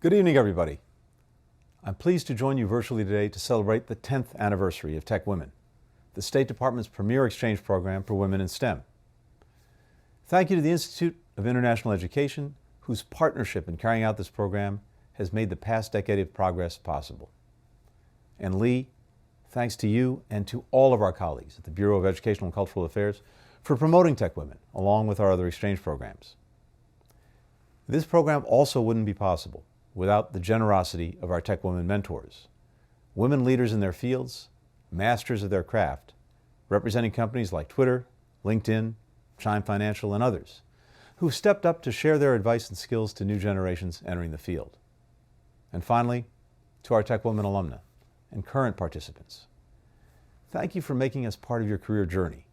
Good evening, everybody. I'm pleased to join you virtually today to celebrate the 10th anniversary of TechWomen, the State Department's premier exchange program for women in STEM. Thank you to the Institute of International Education, whose partnership in carrying out this program has made the past decade of progress possible. And Lee, thanks to you and to all of our colleagues at the Bureau of Educational and Cultural Affairs for promoting TechWomen, along with our other exchange programs. This program also wouldn't be possible without the generosity of our TechWomen mentors, women leaders in their fields, masters of their craft, representing companies like Twitter, LinkedIn, Chime Financial, and others, who've stepped up to share their advice and skills to new generations entering the field. And finally, to our TechWomen alumna and current participants, thank you for making us part of your career journey,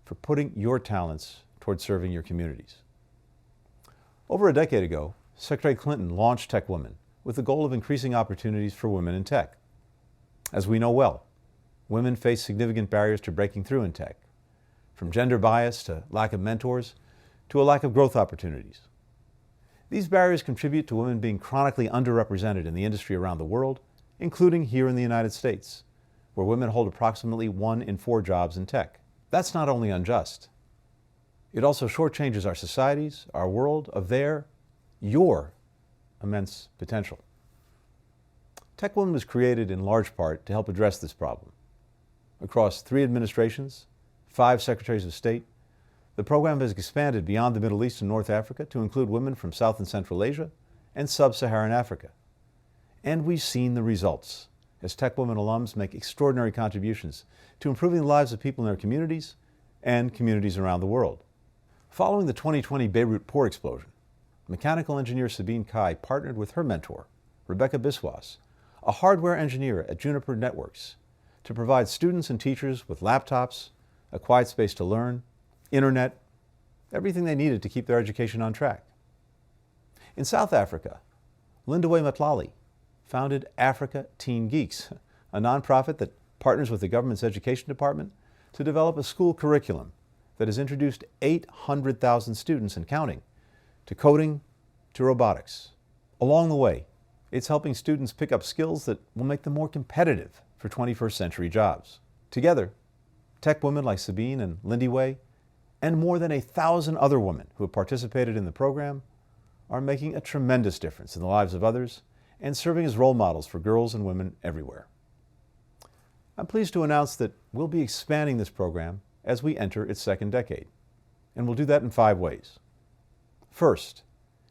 for putting your talents towards serving your communities. Over a decade ago, Secretary Clinton launched TechWomen with the goal of increasing opportunities for women in tech. As we know well, women face significant barriers to breaking through in tech, from gender bias to lack of mentors to a lack of growth opportunities. These barriers contribute to women being chronically underrepresented in the industry around the world, including here in the United States, where women hold approximately 1 in 4 jobs in tech. That's not only unjust, it also shortchanges our societies, our world, of your immense potential. TechWomen was created in large part to help address this problem. Across 3 administrations, 5 secretaries of state, the program has expanded beyond the Middle East and North Africa to include women from South and Central Asia and Sub-Saharan Africa. And we've seen the results as TechWomen alums make extraordinary contributions to improving the lives of people in their communities and communities around the world. Following the 2020 Beirut port explosion, mechanical engineer Sabine Kai partnered with her mentor, Rebecca Biswas, a hardware engineer at Juniper Networks, to provide students and teachers with laptops, a quiet space to learn, internet, everything they needed to keep their education on track. In South Africa, Lindiwe Matlali founded Africa Teen Geeks, a nonprofit that partners with the government's education department to develop a school curriculum that has introduced 800,000 students and counting to coding, to robotics. Along the way, it's helping students pick up skills that will make them more competitive for 21st century jobs. Together, TechWomen like Sabine and Lindiwe, and more than 1,000 other women who have participated in the program, are making a tremendous difference in the lives of others and serving as role models for girls and women everywhere. I'm pleased to announce that we'll be expanding this program as we enter its 2nd decade, and we'll do that in 5 ways. First,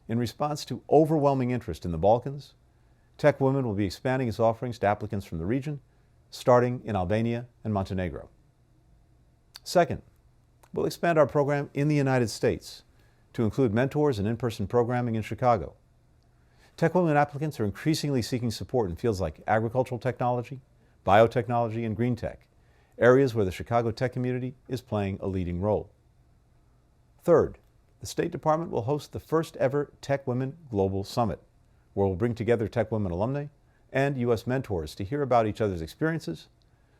in response to overwhelming interest in the Balkans, TechWomen will be expanding its offerings to applicants from the region, starting in Albania and Montenegro. Second, we'll expand our program in the United States to include mentors and in-person programming in Chicago. TechWomen applicants are increasingly seeking support in fields like agricultural technology, biotechnology, and green tech, areas where the Chicago tech community is playing a leading role. Third, the State Department will host the first ever TechWomen Global Summit, where we'll bring together TechWomen alumni and U.S. mentors to hear about each other's experiences,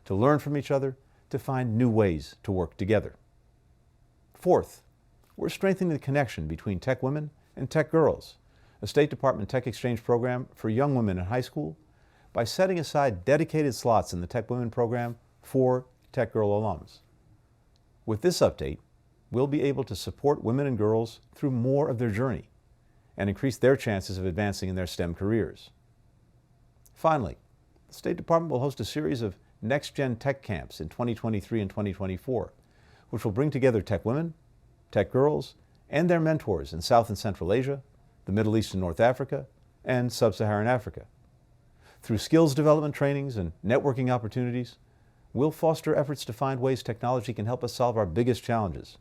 to learn from each other, to find new ways to work together. Fourth, we're strengthening the connection between TechWomen and TechGirls, a State Department tech exchange program for young women in high school, by setting aside dedicated slots in the TechWomen program for TechGirl alums. With this update, we'll be able to support women and girls through more of their journey and increase their chances of advancing in their STEM careers. Finally, the State Department will host a series of next-gen tech camps in 2023 and 2024, which will bring together TechWomen, TechGirls, and their mentors in South and Central Asia, the Middle East and North Africa, and Sub-Saharan Africa. Through skills development trainings and networking opportunities, we'll foster efforts to find ways technology can help us solve our biggest challenges,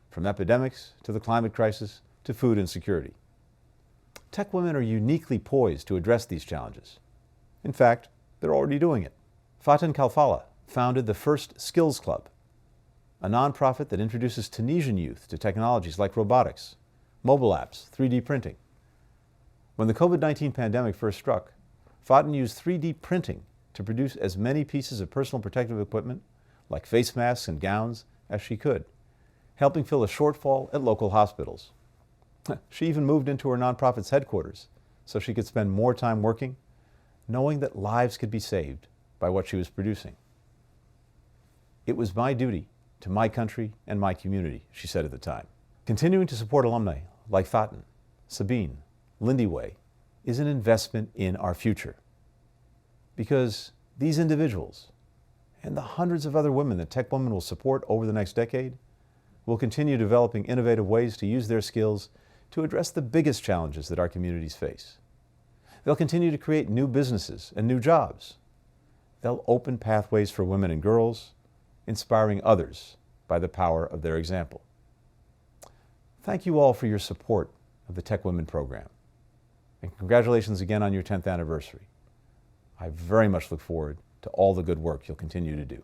from epidemics to the climate crisis to food insecurity. TechWomen are uniquely poised to address these challenges. In fact, they're already doing it. Fatin Kalfala founded the First Skills Club, a nonprofit that introduces Tunisian youth to technologies like robotics, mobile apps, 3D printing. When the COVID-19 pandemic first struck, Fatin used 3D printing to produce as many pieces of personal protective equipment, like face masks and gowns, as she could, helping fill a shortfall at local hospitals. She even moved into her nonprofit's headquarters so she could spend more time working, knowing that lives could be saved by what she was producing. It was my duty to my country and my community, she said at the time. Continuing to support alumni like Faten, Sabine, Lindy Way is an investment in our future. Because these individuals and the hundreds of other women that TechWomen will support over the next decade will continue developing innovative ways to use their skills to address the biggest challenges that our communities face. They'll continue to create new businesses and new jobs. They'll open pathways for women and girls, inspiring others by the power of their example. Thank you all for your support of the TechWomen program. And congratulations again on your 10th anniversary. I very much look forward to all the good work you'll continue to do.